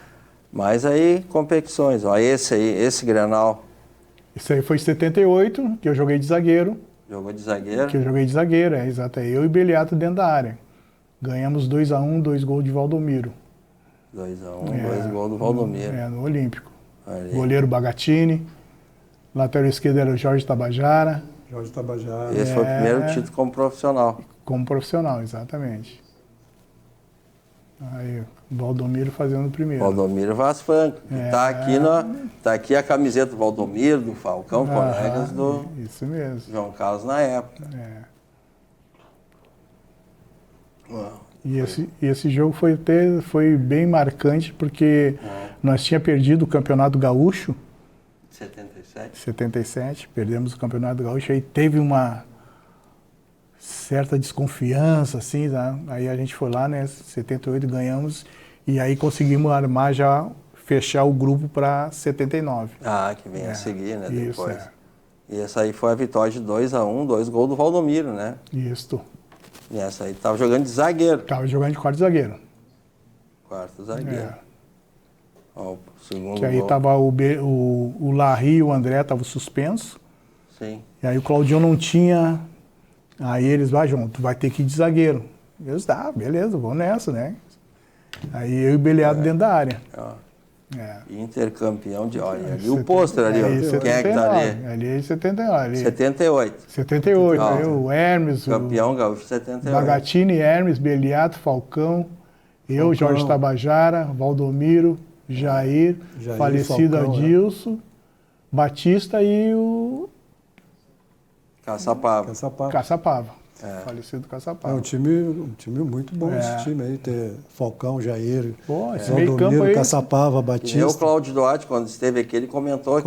aí competições. Ó, esse Grenal. Isso aí foi em 78, que eu joguei de zagueiro. Jogou de zagueiro? Que eu joguei de zagueiro, exato. Eu e Beliato dentro da área. Ganhamos 2-1, 2 gols de Valdomiro. 2-1, 2 gols do Valdomiro. No Olímpico. Ali. Goleiro Bagatini. Lateral esquerdo era o Jorge Tabajara. Jorge Tabajara. Esse foi o primeiro título como profissional. Como profissional, exatamente. Aí, o Valdomiro fazendo o primeiro. Valdomiro Vaz Franco. Tá aqui a camiseta do Valdomiro, do Falcão, colegas do Isso mesmo. João Carlos na época. E esse jogo foi bem marcante porque nós tínhamos perdido o Campeonato Gaúcho. 77? 77, perdemos o Campeonato Gaúcho. Aí teve uma certa desconfiança, assim, tá? Aí a gente foi lá, né? 78 ganhamos e aí conseguimos armar já, fechar o grupo para 79. Ah, que vem a seguir, né? Isso, Depois. E essa aí foi a vitória de 2-1, 2 gols do Valdomiro, né? Isso. E essa aí tava jogando de zagueiro. Tava jogando de quarto zagueiro. Quarto zagueiro. Ó, o segundo Que aí gol. tava o Larry e o André estavam suspensos. Sim. E aí o Claudião não tinha. Aí eles, João, tu vai ter que ir de zagueiro. Eu disse, beleza, vamos nessa, né? Aí eu e o Beliado dentro da área. Ó. É. Intercampeão de... Olha, ali o pôster ali, ó. Quem é que tá ali? Ali é 79. Ali. 78. 78. Ó. Aí o Hermes, Campeão gaúcho 78. Bagatini, Hermes, Beliato, Falcão, eu, Jorge Tabajara, Valdomiro, Jair, falecido Falcão, Adilson, Batista e o Caçapava. Caçapava. Falecido É Caçapava. um time muito bom esse time aí, ter Falcão, Jair, Pô, esse meio campo Valdomiro, aí. Caçapava, E o Batista. Cláudio Duarte, quando esteve aqui, ele comentou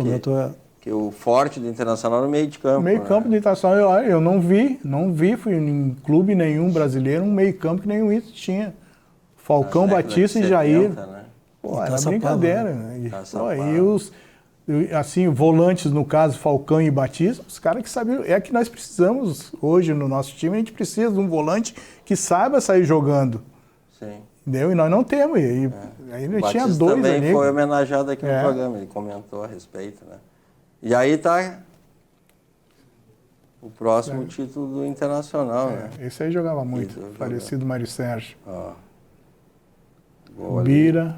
que o forte do Internacional no meio de campo. Meio né? campo de Internacional, eu não vi, fui em clube nenhum brasileiro, um meio campo que nenhum isso tinha. Falcão, Na década Batista de e Jair. 70, né? Pô, era Caçapava, brincadeira. Né? E, Caçapava. assim, volantes, no caso, Falcão e Batista, os caras que sabiam. É que nós precisamos, hoje no nosso time, a gente precisa de um volante que saiba sair jogando. Sim. Entendeu? E nós não temos. E, aí O tinha Batista dois também ali. foi homenageado aqui no programa, ele comentou a respeito, né? E aí tá o próximo título do Internacional, né? Esse aí jogava muito, Jogava. falecido Mário Sérgio. Ó. Gol ali. Bira,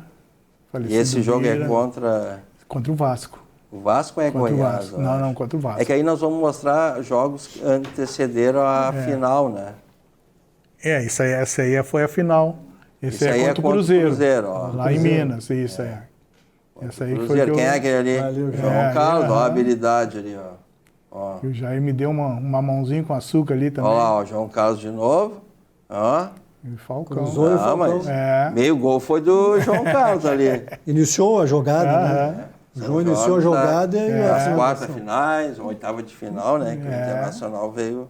E falecido esse jogo Bira, é contra o Vasco. o Vasco ou é Contra o Goiás? Vasco. eu Não, acho? não, contra o Vasco. É que aí nós vamos mostrar jogos que antecederam a final, né? Essa aí foi a final. Esse Isso aí é é contra o Cruzeiro. ó. Lá em Minas, isso aí. Essa aí foi Cruzeiro, que quem é aquele ali? Ali, o João Carlos, ó a aham. habilidade ali, ó. o Jair me deu uma mãozinha com açúcar ali também. Ó lá, ó, João Carlos de novo. Ó. E Falcão. Cruzou. Ah, Falcão. mas É. meio gol foi do João Carlos ali. Iniciou a jogada, Aham. né? O João iniciou a jogada e As a quartas finais, oitava de final, né? Que o É. Internacional veio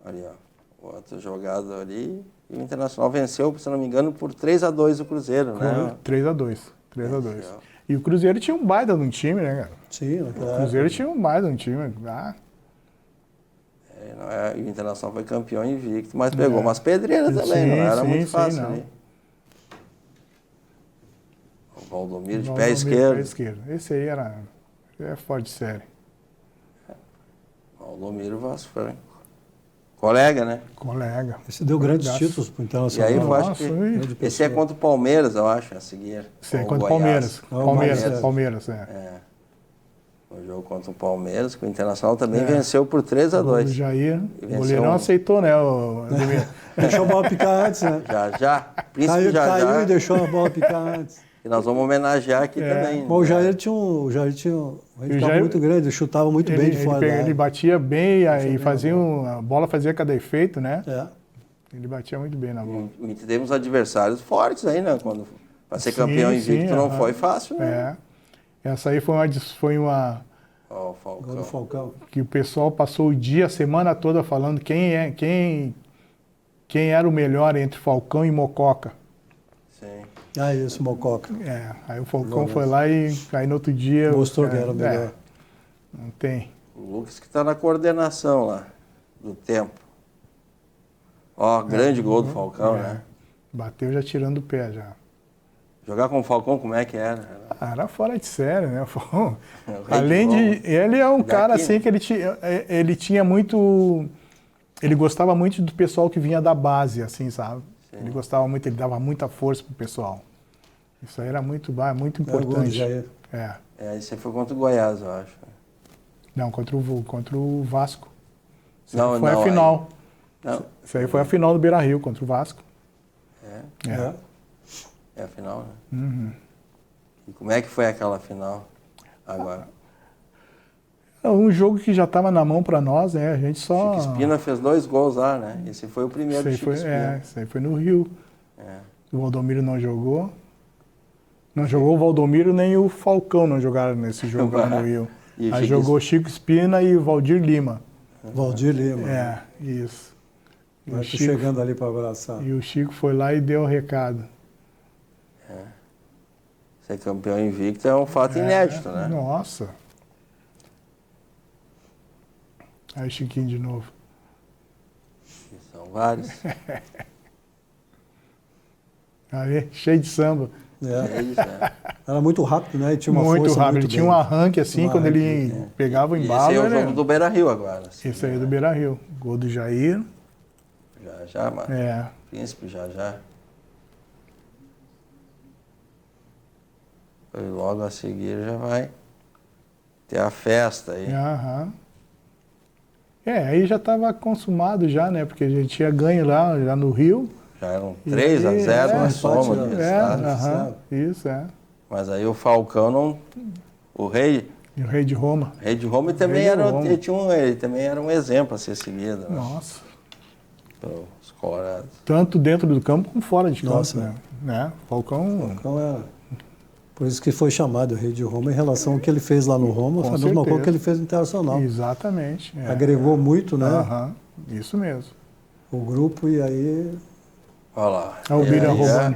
ali, ó. Outra jogada ali. E o Internacional venceu, se não me engano, por 3-2 o Cruzeiro, né? 3-2. 3-2. Venceu. E o Cruzeiro tinha um baita de um time, né, cara? Sim, O Cruzeiro tinha um baita de um time. E o Internacional foi campeão invicto, mas pegou umas pedreiras também, não era muito fácil não. ali. O Valdomiro de Valdomiro, pé esquerdo. Pé esquerdo. Esse aí é fora de série. Valdomiro Vaz Franco. Colega, né? Colega. Esse deu grandes Colegaço. títulos para o E Internacional. aí eu acho Nossa, que esse é contra o Palmeiras, eu acho, a seguir. Esse é Ou contra o Goiás. Palmeiras. Não, Palmeiras, mas Palmeiras, é. É. O jogo contra o Palmeiras, que o Internacional também venceu por 3-2. O Jair, E o venceu goleirão um. aceitou, né? O Ademir? Deixou a bola picar antes, né? Já. Príncipe Caiu já. e deixou a bola picar antes. E nós vamos homenagear aqui também. Mas o né? Jair tinha um handicap Jair- muito grande, ele chutava muito bem de fora da ele área. batia bem, aí fazia a bola fazia cada efeito, né? É. Ele batia muito bem na bola. E temos adversários fortes aí, né? Para ser Sim, campeão invicto sim, não aham. foi fácil, né? É. Essa aí foi uma Ó, o Gol do Falcão. Falcão. que o pessoal passou o dia, a semana toda falando quem quem era o melhor entre Falcão e Mococa. Sim. Ah, isso, Mococa. Aí o Falcão foi lá e aí no outro dia... Mostrou que era o melhor. Não tem. O Lucas que está na coordenação lá, do tempo. Ó, grande gol do Falcão, né? Bateu já tirando o pé já. Jogar com o Falcão, como é que era? Era fora de série, né? O rei Além de de... Ele é um Daqui, cara né? assim que ele tinha muito... Ele gostava muito do pessoal que vinha da base, assim, sabe? Ele gostava muito, ele dava muita força pro pessoal. Isso aí era muito importante. Esse foi contra o Goiás, eu acho. Não, contra o Vasco. Isso Não, aí foi não, a final. Não. Isso aí foi a final do Beira-Rio contra o Vasco. É a final, né? E como é que foi aquela final agora? É um jogo que já estava na mão para nós, né? A gente só... Chico Espina fez 2 gols lá, né? Esse foi o primeiro do Chico Espina. Isso aí foi no Rio. É. O Valdomiro não jogou. Não jogou o Valdomiro, nem o Falcão não jogaram nesse jogo lá no Rio. E Aí jogou Chico Espina e o Valdir Lima. Valdir Lima. Isso. E Mas tô chegando ali para abraçar. E o Chico foi lá e deu o recado. Ser campeão invicto é um fato inédito, né? Nossa. Aí Chiquinho de novo. São vários. Aí, cheio de samba. Eles, né? Era muito rápido, né? E tinha uma Muito força rápido. muito Ele tinha um grande. arranque assim, quando ele pegava o E embalo. esse é o ele- jogo do Beira-Rio agora. Assim, Esse aí é do Beira-Rio. Gol do Jair. Já, mano. É. Príncipe, já. E logo a seguir já vai ter a festa aí. Aham. Aí já estava consumado já, né? Porque a gente tinha ganho lá, já no Rio. Já eram E 3 a aí, 0 na empate, soma né? do resultado. Aham. Isso, Mas aí o Falcão não... O rei E o Rei de Roma. de Roma também Rei de era, Roma. ele também era um exemplo a ser seguido, né? Nossa. Os colorados. Tanto dentro do campo como fora de campo, Nossa. né? Falcão... Então era. Por isso que foi chamado o Rei de Roma em relação ao que ele fez lá no Roma, Com foi a mesma certeza. coisa que ele fez no Internacional. Exatamente. Agregou muito, né? Aham. Isso mesmo. O grupo e aí. Olha lá. É o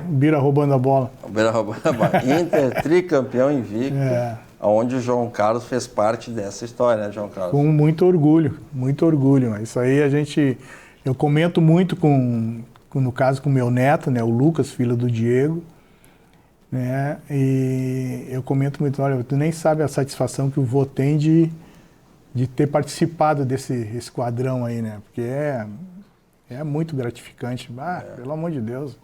Bira roubando a bola. O Beira roubando a bola. Inter, tricampeão invicto. Onde o João Carlos fez parte dessa história, né, João Carlos? Com muito orgulho, muito orgulho. Isso aí eu comento muito no caso com o meu neto, né, o Lucas, filho do Diego, né, e eu comento muito, olha, tu nem sabe a satisfação que o vô tem de ter participado desse esquadrão aí, né, porque é muito gratificante, pelo amor de Deus,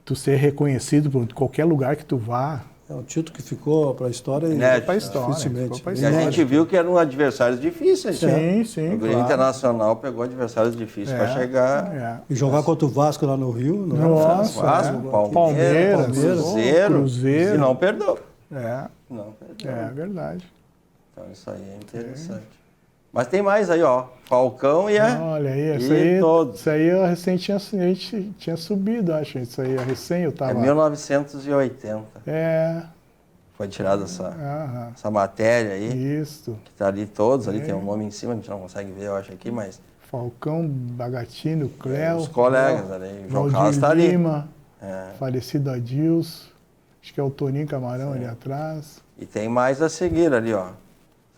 tu ser reconhecido por qualquer lugar que tu vá. É um título que ficou para a história e Inédito. Pra história, dificilmente. ficou pra E a gente viu que eram adversários difíceis. né? Sim, O claro. Internacional pegou adversários difíceis para chegar. E jogar contra o Vasco lá no Rio, não era Nossa, fácil. Vasco, Palmeiras, Cruzeiro, Cruzeiro. e não perdoou. Não perdeu. verdade. Então isso aí é interessante. Mas tem mais aí, ó. Falcão e Olha aí, todos. isso aí a gente tinha subido, acho. Isso aí, recém eu É tava... 1980. Foi tirada Aham. essa matéria aí. Isso. Que tá ali todos, ali tem um nome em cima, a gente não consegue ver, eu acho aqui, mas Falcão, Bagatino, Cléo. os colegas ali. O João Valdir Carlos tá ali. Lima, É. falecido Adilson. Acho que é o Toninho Camarão ali atrás. E tem mais a seguir ali, ó.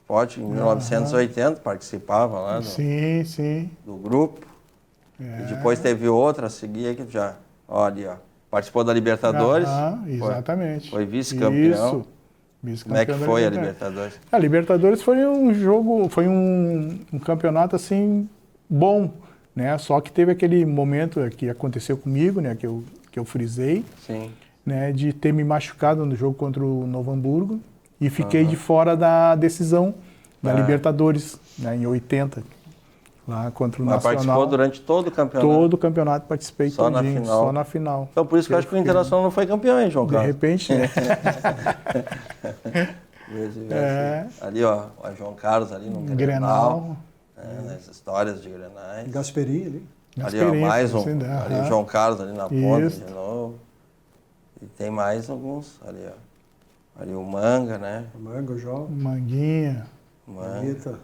Sport em 1980 participava lá Sim. do grupo. E depois teve outra a seguir aqui já. Ó, ali, ó. Participou da Libertadores. Exatamente. Foi vice-campeão. Isso. Como é que foi a Libertadores? Libertadores? A Libertadores foi um jogo, foi um campeonato assim bom, né? Só que teve aquele momento que aconteceu comigo, né? Que eu frisei, Sim. né? De ter me machucado no jogo contra o Novo Hamburgo e fiquei de fora da decisão da Libertadores, né? Em 80, lá contra o Mas Nacional. participou durante todo o campeonato. Todo o campeonato participei Só na todinho, final. só na final. Então por isso que eu acho que o Internacional não foi campeão, hein, João De Carlos? repente, né? Ali, ó, o João Carlos ali no Grenal. Nas histórias de Grenais. Gasperini ali. Ali, ó, mais um. assim, Ali o João Carlos ali na ponta Isso. de novo. E tem mais alguns ali, ó. Ali o Manga, né? Manga, o João, Manguinha. Manga. Anitta.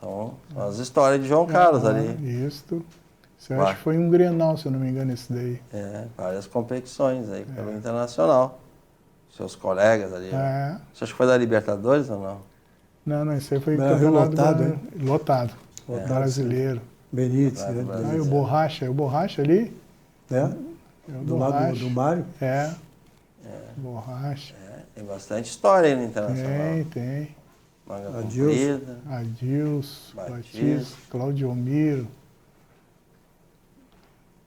São as histórias de João Carlos ali. Isso. Eu acho que foi um Grenal, se eu não me engano, esse daí. Várias competições aí pelo Internacional. Seus colegas ali. É. Você acha que foi da Libertadores ou não? Não, esse aí foi Brasil campeonato lotado, hein? lotado. Brasileiro. Benítez, né? Aí o Borracha ali? É? É o Do lado Borracha. do Mário? Borracha. Tem bastante história aí no Internacional. Tem. Manga Adilson. comprida. Adilson, Batista. Batista, Claudio Miro,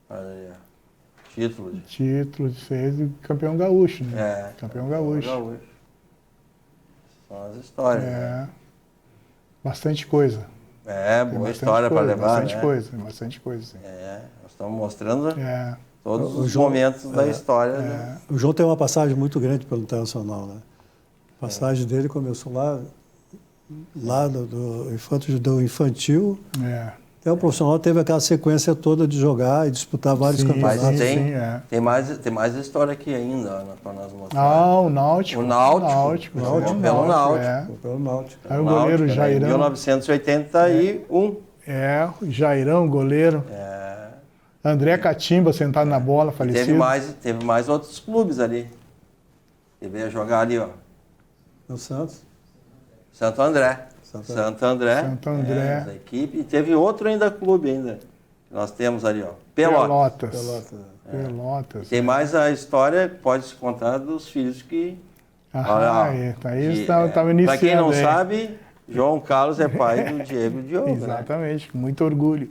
Olha aí, ó. Título de... título de ser campeão gaúcho, né? Campeão gaúcho. São as histórias, né? Bastante coisa. Boa Bastante história para coisa, levar, bastante né? Bastante coisa, sim. Nós estamos mostrando todos O os João- momentos da história. Né? O João tem uma passagem muito grande pelo Internacional, né? A passagem dele começou lá do infantil. Até o profissional teve aquela sequência toda de jogar e disputar vários campeonatos. Mas sim, tem mais história aqui ainda para nós mostrar. O Náutico. O Náutico. Pelo Náutico. Pelo Náutico. Aí o goleiro Náutico, Jairão. Em 1981. O Jairão, goleiro. André Catimba sentado na bola, falecido. Teve mais outros clubes ali. Ele veio jogar ali, ó. No Santos. Santo André. Santo André. Da equipe. E teve outro ainda clube ainda. Nós temos ali, ó. Pelotas. Pelotas. Tem mais a história que pode se contar dos filhos que... Aí estava iniciando. Para quem não sabe, João Carlos é pai do Diego e Diogo. Exatamente, com muito orgulho.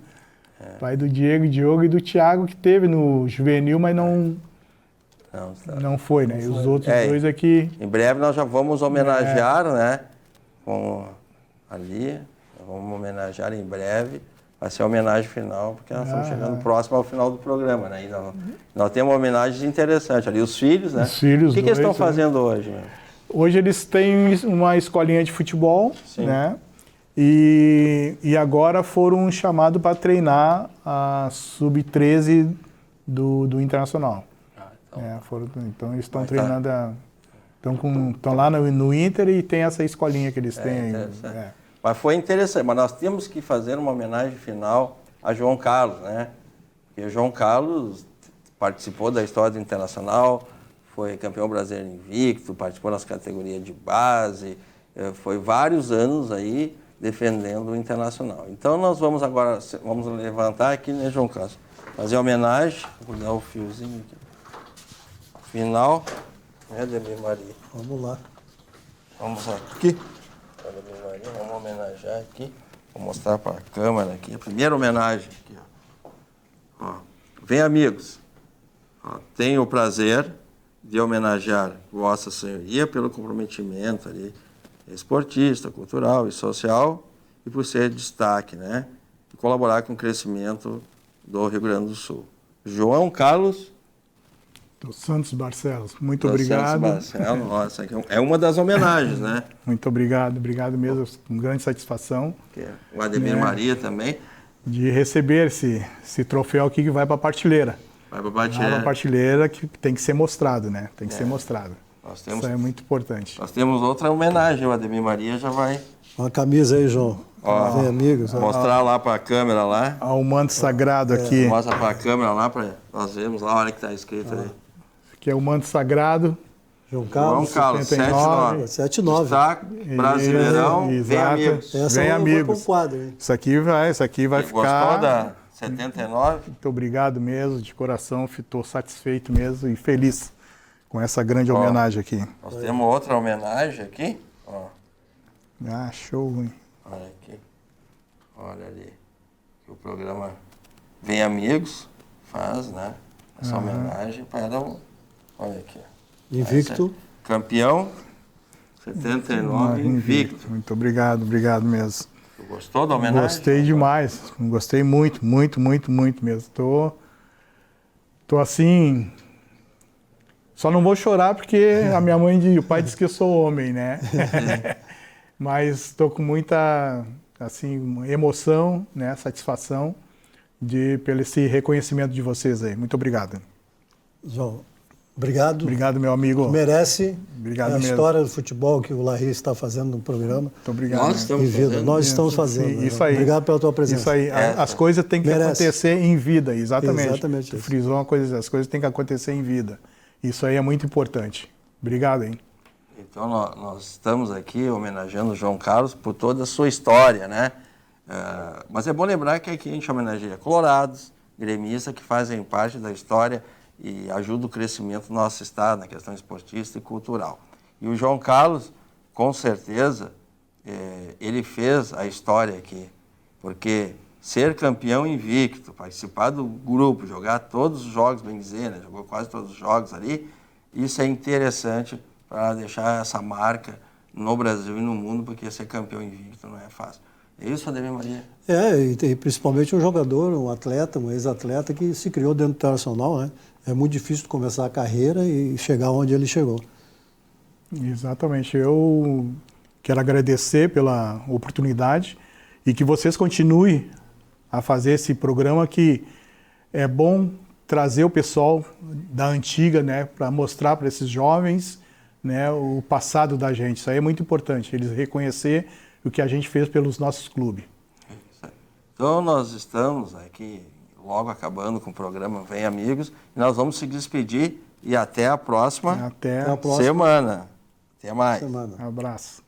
Pai do Diego, Diogo e do Thiago, que teve no juvenil, mas não foi, né? E os outros dois aqui... Em breve nós já vamos homenagear, né? Vamos homenagear em breve. Vai ser a homenagem final, porque nós estamos chegando próximo ao final do programa, né? E nós temos homenagens interessantes ali. Os filhos, né? Os filhos, o que eles estão fazendo hoje? Né? Hoje eles têm uma escolinha de futebol, né? E agora foram chamados para treinar a Sub-13 do Internacional. Então eles estão treinando... Estão lá no Inter e tem essa escolinha que eles têm. Mas foi interessante. Mas nós temos que fazer uma homenagem final a João Carlos, né? Porque o João Carlos participou da história do Internacional, foi campeão brasileiro invicto, participou nas categorias de base, foi vários anos aí defendendo o Internacional. Então nós vamos agora, levantar aqui, né, João Carlos? Fazer homenagem, vou dar o fiozinho aqui. Final... Ademir Maria. Vamos lá. Vamos aqui. Ademir Maria, vamos homenagear aqui. Vou mostrar para a câmera aqui. A primeira homenagem aqui. Ó. Vem, amigos. Tenho o prazer de homenagear Vossa Senhoria pelo comprometimento ali, esportista, cultural e social e por ser destaque, né? E colaborar com o crescimento do Rio Grande do Sul. João Carlos dos Santos Barcelos, muito obrigado. Santos Barcelos, nossa, é uma das homenagens, né? Muito obrigado mesmo, com grande satisfação. O Ademir Maria também. De receber esse troféu aqui que vai para a partilheira. Vai para a partilheira que tem que ser mostrado, né? Tem que ser mostrado. Isso é muito importante. Nós temos outra homenagem, o Ademir Maria já vai... Uma camisa aí, João. Vem, amigos. Mostrar lá para a câmera lá. O manto sagrado aqui. Mostra para a câmera lá, para nós vermos lá, olha que está escrito aí. Que é o manto sagrado. João Carlos, 79. Destaque, Brasileirão, vem amigos. Vem amigos. Isso aqui vai ficar... Gostou da 79? Muito obrigado mesmo, de coração. Estou satisfeito mesmo e feliz com essa grande homenagem aqui. Nós temos outra homenagem aqui. Show, hein? Olha aqui. Olha ali. O programa Vem Amigos faz, né? Essa homenagem para... Olha aqui. Invicto. Campeão, 79, invicto. Muito obrigado mesmo. Tu gostou da homenagem? Gostei demais. Gostei muito mesmo. Tô assim... Só não vou chorar porque a minha mãe e o pai disse que eu sou homem, né? Mas estou com muita emoção, né? Satisfação pelo esse reconhecimento de vocês aí. Muito obrigado. João, Obrigado. Obrigado, meu amigo. Merece. Obrigado É a mesmo. história do futebol que o Larry está fazendo no programa. Muito obrigado. Nós né? estamos Em vida. fazendo. Nós estamos fazendo. Sim, né? isso aí. Obrigado pela tua presença. Isso aí. As coisas têm que Merece. acontecer em vida, exatamente. Exatamente Tu isso. frisou uma coisa, as coisas têm que acontecer em vida. Isso aí é muito importante. Obrigado, hein? Então, nós estamos aqui homenageando o João Carlos por toda a sua história, né? Mas é bom lembrar que aqui a gente homenageia colorados, gremistas que fazem parte da história e ajudam o crescimento do nosso estado na questão esportista e cultural. E o João Carlos, com certeza, ele fez a história aqui, porque ser campeão invicto, participar do grupo, jogar todos os jogos, bem dizer, né? Jogou quase todos os jogos ali, isso é interessante para deixar essa marca no Brasil e no mundo, porque ser campeão invicto não é fácil. É isso, Ademir Maria? E principalmente um jogador, um atleta, um ex-atleta que se criou dentro do Internacional, né? É muito difícil começar a carreira e chegar onde ele chegou. Exatamente. Eu quero agradecer pela oportunidade e que vocês continuem a fazer esse programa, que é bom trazer o pessoal da antiga, né, para mostrar para esses jovens, né, o passado da gente. Isso aí é muito importante, eles reconhecer o que a gente fez pelos nossos clubes. Então, nós estamos aqui logo acabando com o programa Vem Amigos, e nós vamos se despedir e até a próxima, Até Até a próxima semana. Até mais. semana. um abraço.